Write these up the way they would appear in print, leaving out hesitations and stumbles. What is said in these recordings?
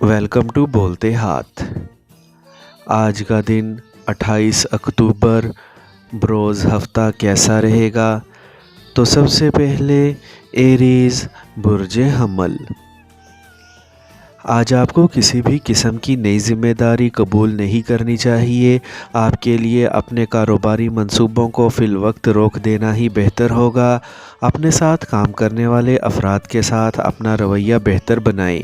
Welcome to بولتے ہاتھ۔ آج کا دن 28 اکتوبر بروز ہفتہ کیسا رہے گا؟ تو سب سے پہلے ایریز برج حمل۔ آج آپ کو کسی بھی قسم کی نئی ذمہ داری قبول نہیں کرنی چاہیے۔ آپ کے لیے اپنے کاروباری منصوبوں کو فی الوقت روک دینا ہی بہتر ہوگا۔ اپنے ساتھ کام کرنے والے افراد کے ساتھ اپنا رویہ بہتر بنائیں۔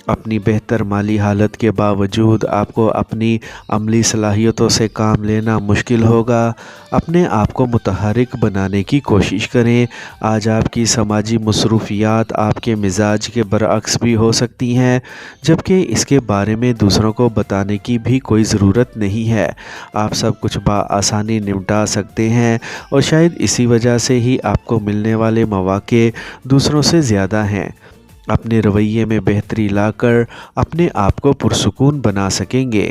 اپنی بہتر مالی حالت کے باوجود آپ کو اپنی عملی صلاحیتوں سے کام لینا مشکل ہوگا۔ اپنے آپ کو متحرک بنانے کی کوشش کریں۔ آج آپ کی سماجی مصروفیات آپ کے مزاج کے برعکس بھی ہو سکتی ہیں، جبکہ اس کے بارے میں دوسروں کو بتانے کی بھی کوئی ضرورت نہیں ہے۔ آپ سب کچھ بآسانی نمٹا سکتے ہیں اور شاید اسی وجہ سے ہی آپ کو ملنے والے مواقع دوسروں سے زیادہ ہیں۔ اپنے رویے میں بہتری لا کر اپنے آپ کو پرسکون بنا سکیں گے۔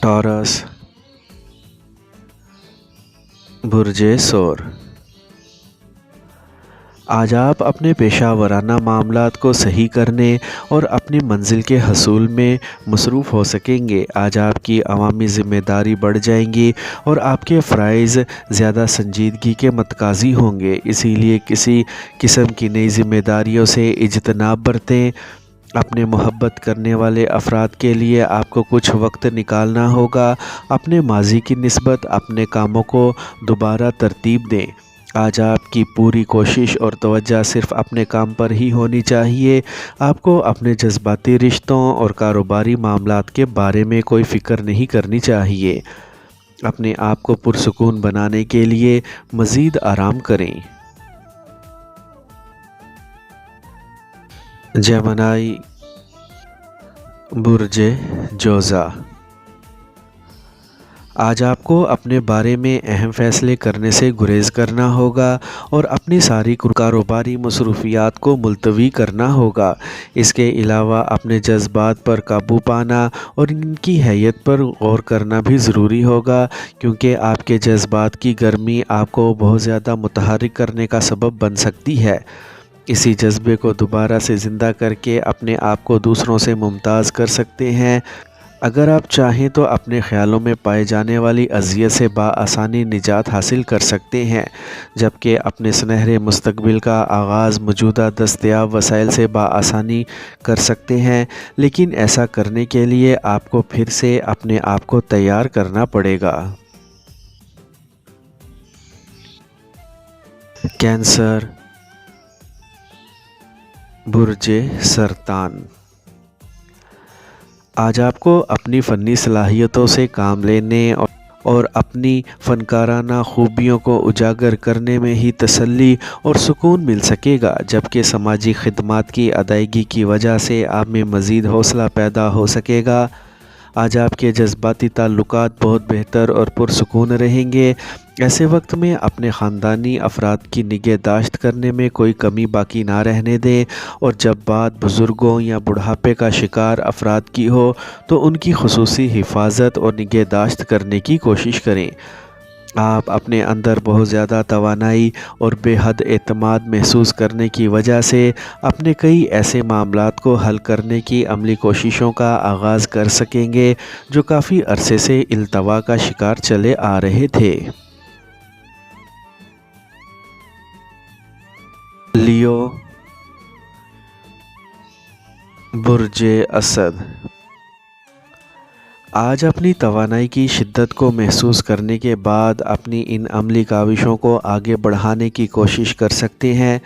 ٹورس برج ثور۔ آج آپ اپنے پیشہ ورانہ معاملات کو صحیح کرنے اور اپنی منزل کے حصول میں مصروف ہو سکیں گے۔ آج آپ کی عوامی ذمہ داری بڑھ جائیں گی اور آپ کے فرائض زیادہ سنجیدگی کے متقاضی ہوں گے، اسی لیے کسی قسم کی نئی ذمہ داریوں سے اجتناب برتیں۔ اپنے محبت کرنے والے افراد کے لیے آپ کو کچھ وقت نکالنا ہوگا۔ اپنے ماضی کی نسبت اپنے کاموں کو دوبارہ ترتیب دیں۔ آج آپ کی پوری کوشش اور توجہ صرف اپنے کام پر ہی ہونی چاہیے۔ آپ کو اپنے جذباتی رشتوں اور کاروباری معاملات کے بارے میں کوئی فکر نہیں کرنی چاہیے۔ اپنے آپ کو پرسکون بنانے کے لیے مزید آرام کریں۔ جیمنائی برج جوزا۔ آج آپ کو اپنے بارے میں اہم فیصلے کرنے سے گریز کرنا ہوگا اور اپنی ساری کاروباری مصروفیات کو ملتوی کرنا ہوگا۔ اس کے علاوہ اپنے جذبات پر قابو پانا اور ان کی حیت پر غور کرنا بھی ضروری ہوگا، کیونکہ آپ کے جذبات کی گرمی آپ کو بہت زیادہ متحرک کرنے کا سبب بن سکتی ہے۔ اسی جذبے کو دوبارہ سے زندہ کر کے اپنے آپ کو دوسروں سے ممتاز کر سکتے ہیں۔ اگر آپ چاہیں تو اپنے خیالوں میں پائے جانے والی اذیت سے بآسانی نجات حاصل کر سکتے ہیں، جبکہ اپنے سنہرے مستقبل کا آغاز موجودہ دستیاب وسائل سے بآسانی کر سکتے ہیں، لیکن ایسا کرنے کے لیے آپ کو پھر سے اپنے آپ کو تیار کرنا پڑے گا۔ کینسر برج سرطان۔ آج آپ کو اپنی فنی صلاحیتوں سے کام لینے اور اپنی فنکارانہ خوبیوں کو اجاگر کرنے میں ہی تسلی اور سکون مل سکے گا، جبکہ سماجی خدمات کی ادائیگی کی وجہ سے آپ میں مزید حوصلہ پیدا ہو سکے گا۔ آج آپ کے جذباتی تعلقات بہت بہتر اور پرسکون رہیں گے۔ ایسے وقت میں اپنے خاندانی افراد کی نگہداشت کرنے میں کوئی کمی باقی نہ رہنے دیں، اور جب بات بزرگوں یا بڑھاپے کا شکار افراد کی ہو تو ان کی خصوصی حفاظت اور نگہداشت کرنے کی کوشش کریں۔ آپ اپنے اندر بہت زیادہ توانائی اور بے حد اعتماد محسوس کرنے کی وجہ سے اپنے کئی ایسے معاملات کو حل کرنے کی عملی کوششوں کا آغاز کر سکیں گے جو کافی عرصے سے التوا کا شکار چلے آ رہے تھے۔ لیو برج اسد۔ آج اپنی توانائی کی شدت کو محسوس کرنے کے بعد اپنی ان عملی کاوشوں کو آگے بڑھانے کی کوشش کر سکتے ہیں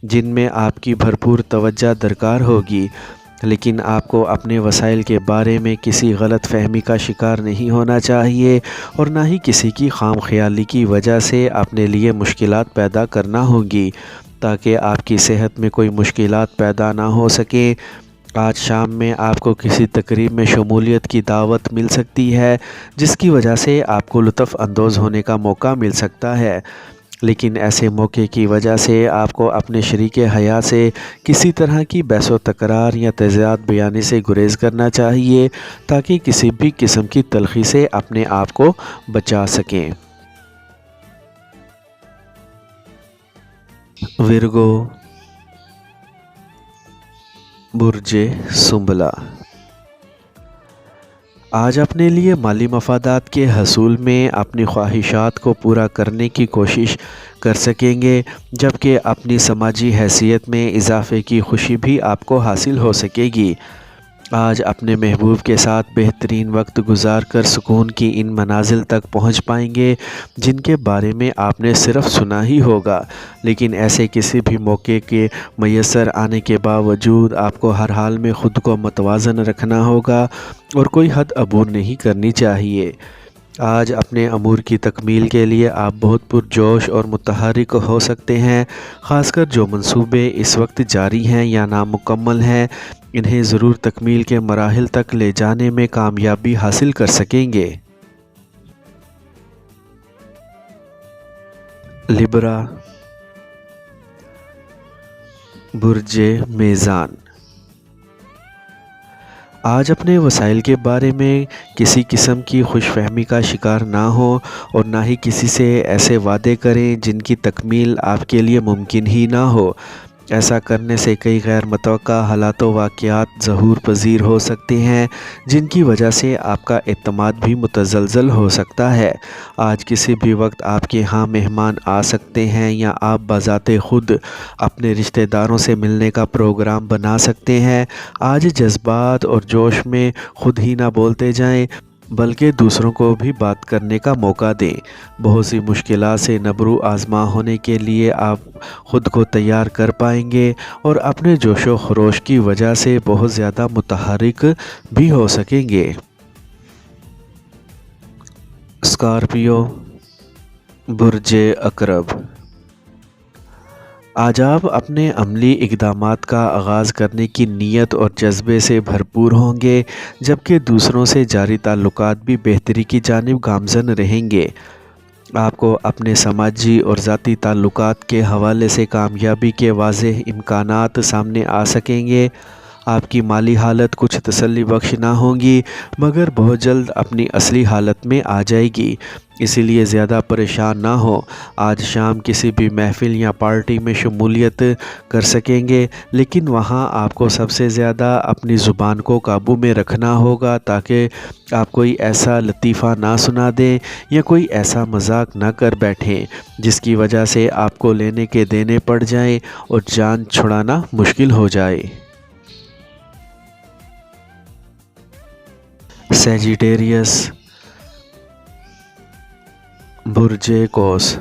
جن میں آپ کی بھرپور توجہ درکار ہوگی، لیکن آپ کو اپنے وسائل کے بارے میں کسی غلط فہمی کا شکار نہیں ہونا چاہیے اور نہ ہی کسی کی خام خیالی کی وجہ سے اپنے لیے مشکلات پیدا کرنا ہوگی، تاکہ آپ کی صحت میں کوئی مشکلات پیدا نہ ہو سکیں۔ آج شام میں آپ کو کسی تقریب میں شمولیت کی دعوت مل سکتی ہے جس کی وجہ سے آپ کو لطف اندوز ہونے کا موقع مل سکتا ہے، لیکن ایسے موقع کی وجہ سے آپ کو اپنے شریک حیات سے کسی طرح کی بحث و تکرار یا تضاد بیانی سے گریز کرنا چاہیے تاکہ کسی بھی قسم کی تلخی سے اپنے آپ کو بچا سکیں۔ ورگو برج سنبلہ، آج اپنے لیے مالی مفادات کے حصول میں اپنی خواہشات کو پورا کرنے کی کوشش کر سکیں گے، جبکہ اپنی سماجی حیثیت میں اضافے کی خوشی بھی آپ کو حاصل ہو سکے گی۔ آج اپنے محبوب کے ساتھ بہترین وقت گزار کر سکون کی ان منازل تک پہنچ پائیں گے جن کے بارے میں آپ نے صرف سنا ہی ہوگا، لیکن ایسے کسی بھی موقع کے میسر آنے کے باوجود آپ کو ہر حال میں خود کو متوازن رکھنا ہوگا اور کوئی حد عبور نہیں کرنی چاہیے۔ آج اپنے امور کی تکمیل کے لیے آپ بہت پرجوش اور متحرک ہو سکتے ہیں، خاص کر جو منصوبے اس وقت جاری ہیں یا نامکمل ہیں، انہیں ضرور تکمیل کے مراحل تک لے جانے میں کامیابی حاصل کر سکیں گے۔ لبرا، برج میزان، آج اپنے وسائل کے بارے میں کسی قسم کی خوش فہمی کا شکار نہ ہو اور نہ ہی کسی سے ایسے وعدے کریں جن کی تکمیل آپ کے لیے ممکن ہی نہ ہو۔ ایسا کرنے سے کئی غیر متوقع حالات و واقعات ظہور پذیر ہو سکتے ہیں جن کی وجہ سے آپ کا اعتماد بھی متزلزل ہو سکتا ہے۔ آج کسی بھی وقت آپ کے ہاں مہمان آ سکتے ہیں یا آپ بذات خود اپنے رشتہ داروں سے ملنے کا پروگرام بنا سکتے ہیں۔ آج جذبات اور جوش میں خود ہی نہ بولتے جائیں بلکہ دوسروں کو بھی بات کرنے کا موقع دیں۔ بہت سی مشکلات سے نبرو آزما ہونے کے لیے آپ خود کو تیار کر پائیں گے اور اپنے جوش و خروش کی وجہ سے بہت زیادہ متحرک بھی ہو سکیں گے۔ اسکارپیو، برج عقرب، آج آپ اپنے عملی اقدامات کا آغاز کرنے کی نیت اور جذبے سے بھرپور ہوں گے، جبکہ دوسروں سے جاری تعلقات بھی بہتری کی جانب گامزن رہیں گے۔ آپ کو اپنے سماجی اور ذاتی تعلقات کے حوالے سے کامیابی کے واضح امکانات سامنے آ سکیں گے۔ آپ کی مالی حالت کچھ تسلی بخش نہ ہوگی مگر بہت جلد اپنی اصلی حالت میں آ جائے گی، اسی لیے زیادہ پریشان نہ ہو۔ آج شام کسی بھی محفل یا پارٹی میں شمولیت کر سکیں گے، لیکن وہاں آپ کو سب سے زیادہ اپنی زبان کو قابو میں رکھنا ہوگا تاکہ آپ کوئی ایسا لطیفہ نہ سنا دیں یا کوئی ایسا مذاق نہ کر بیٹھیں جس کی وجہ سے آپ کو لینے کے دینے پڑ جائیں اور جان چھڑانا مشکل ہو جائے۔ سیجیٹیریس، برج قوس،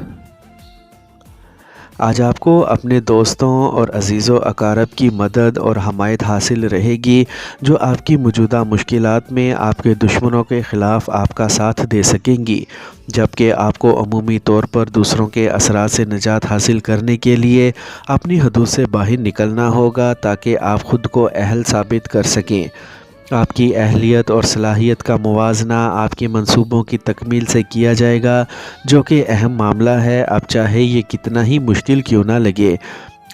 آج آپ کو اپنے دوستوں اور عزیز و اقارب کی مدد اور حمایت حاصل رہے گی جو آپ کی موجودہ مشکلات میں آپ کے دشمنوں کے خلاف آپ کا ساتھ دے سکیں گی، جبکہ آپ کو عمومی طور پر دوسروں کے اثرات سے نجات حاصل کرنے کے لیے اپنی حدود سے باہر نکلنا ہوگا تاکہ آپ خود کو اہل ثابت کر سکیں۔ آپ کی اہلیت اور صلاحیت کا موازنہ آپ کے منصوبوں کی تکمیل سے کیا جائے گا، جو کہ اہم معاملہ ہے، اب چاہے یہ کتنا ہی مشکل کیوں نہ لگے۔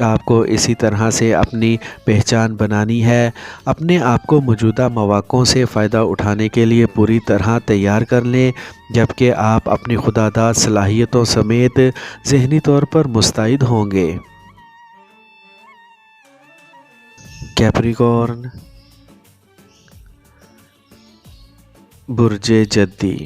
آپ کو اسی طرح سے اپنی پہچان بنانی ہے۔ اپنے آپ کو موجودہ مواقعوں سے فائدہ اٹھانے کے لیے پوری طرح تیار کر لیں، جبکہ آپ اپنی خودداد صلاحیتوں سمیت ذہنی طور پر مستعد ہوں گے۔ کیپریکارن، برج جدی،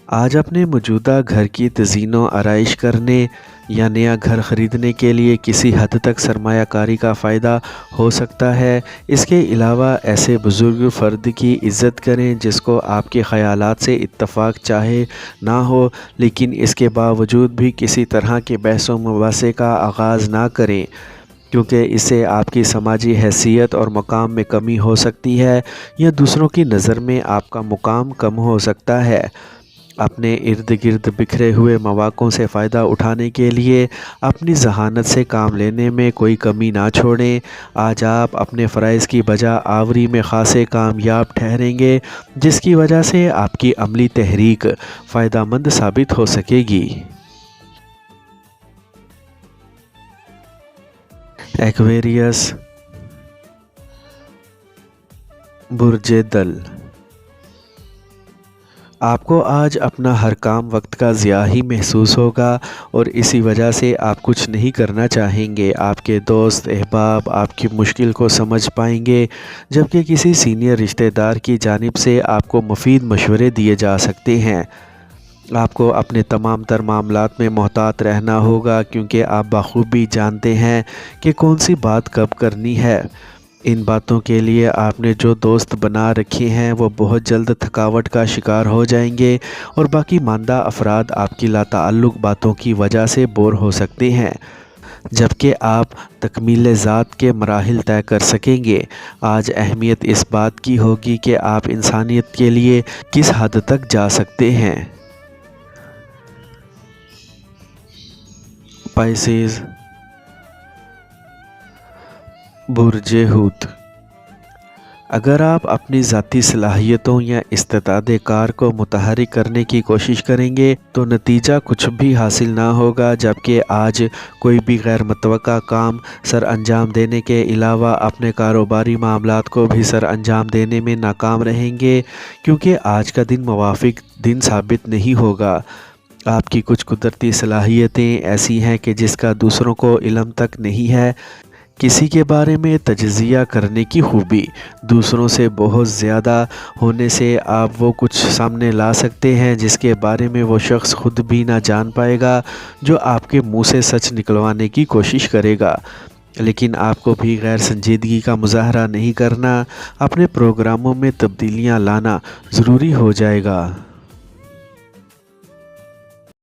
آج اپنے موجودہ گھر کی تزئین و آرائش کرنے یا نیا گھر خریدنے کے لیے کسی حد تک سرمایہ کاری کا فائدہ ہو سکتا ہے۔ اس کے علاوہ ایسے بزرگ فرد کی عزت کریں جس کو آپ کے خیالات سے اتفاق چاہے نہ ہو، لیکن اس کے باوجود بھی کسی طرح کے بحث و مباحثے کا آغاز نہ کریں، کیونکہ اس سے آپ کی سماجی حیثیت اور مقام میں کمی ہو سکتی ہے یا دوسروں کی نظر میں آپ کا مقام کم ہو سکتا ہے۔ اپنے ارد گرد بکھرے ہوئے مواقعوں سے فائدہ اٹھانے کے لیے اپنی ذہانت سے کام لینے میں کوئی کمی نہ چھوڑیں۔ آج آپ اپنے فرائض کی بجا آوری میں خاصے کامیاب ٹھہریں گے، جس کی وجہ سے آپ کی عملی تحریک فائدہ مند ثابت ہو سکے گی۔ ایکویریس، برج دل، آپ کو آج اپنا ہر کام وقت کا ضیاع ہی محسوس ہوگا اور اسی وجہ سے آپ کچھ نہیں کرنا چاہیں گے۔ آپ کے دوست احباب آپ کی مشکل کو سمجھ پائیں گے، جبکہ کسی سینئر رشتہ دار کی جانب سے آپ کو مفید مشورے دیے جا سکتے ہیں۔ آپ کو اپنے تمام تر معاملات میں محتاط رہنا ہوگا، کیونکہ آپ بخوبی جانتے ہیں کہ کون سی بات کب کرنی ہے۔ ان باتوں کے لیے آپ نے جو دوست بنا رکھے ہیں وہ بہت جلد تھکاوٹ کا شکار ہو جائیں گے اور باقی ماندہ افراد آپ کی لاتعلق باتوں کی وجہ سے بور ہو سکتے ہیں، جبکہ آپ تکمیل ذات کے مراحل طے کر سکیں گے۔ آج اہمیت اس بات کی ہوگی کہ آپ انسانیت کے لیے کس حد تک جا سکتے ہیں۔ پائسیز، برج حوت۔ اگر آپ اپنی ذاتی صلاحیتوں یا استعداد کار کو متحرک کرنے کی کوشش کریں گے تو نتیجہ کچھ بھی حاصل نہ ہوگا، جبکہ آج کوئی بھی غیر متوقع کام سر انجام دینے کے علاوہ اپنے کاروباری معاملات کو بھی سر انجام دینے میں ناکام رہیں گے، کیونکہ آج کا دن موافق دن ثابت نہیں ہوگا۔ آپ کی کچھ قدرتی صلاحیتیں ایسی ہیں کہ جس کا دوسروں کو علم تک نہیں ہے۔ کسی کے بارے میں تجزیہ کرنے کی خوبی دوسروں سے بہت زیادہ ہونے سے آپ وہ کچھ سامنے لا سکتے ہیں جس کے بارے میں وہ شخص خود بھی نہ جان پائے گا، جو آپ کے منہ سے سچ نکلوانے کی کوشش کرے گا۔ لیکن آپ کو بھی غیر سنجیدگی کا مظاہرہ نہیں کرنا، اپنے پروگراموں میں تبدیلیاں لانا ضروری ہو جائے گا۔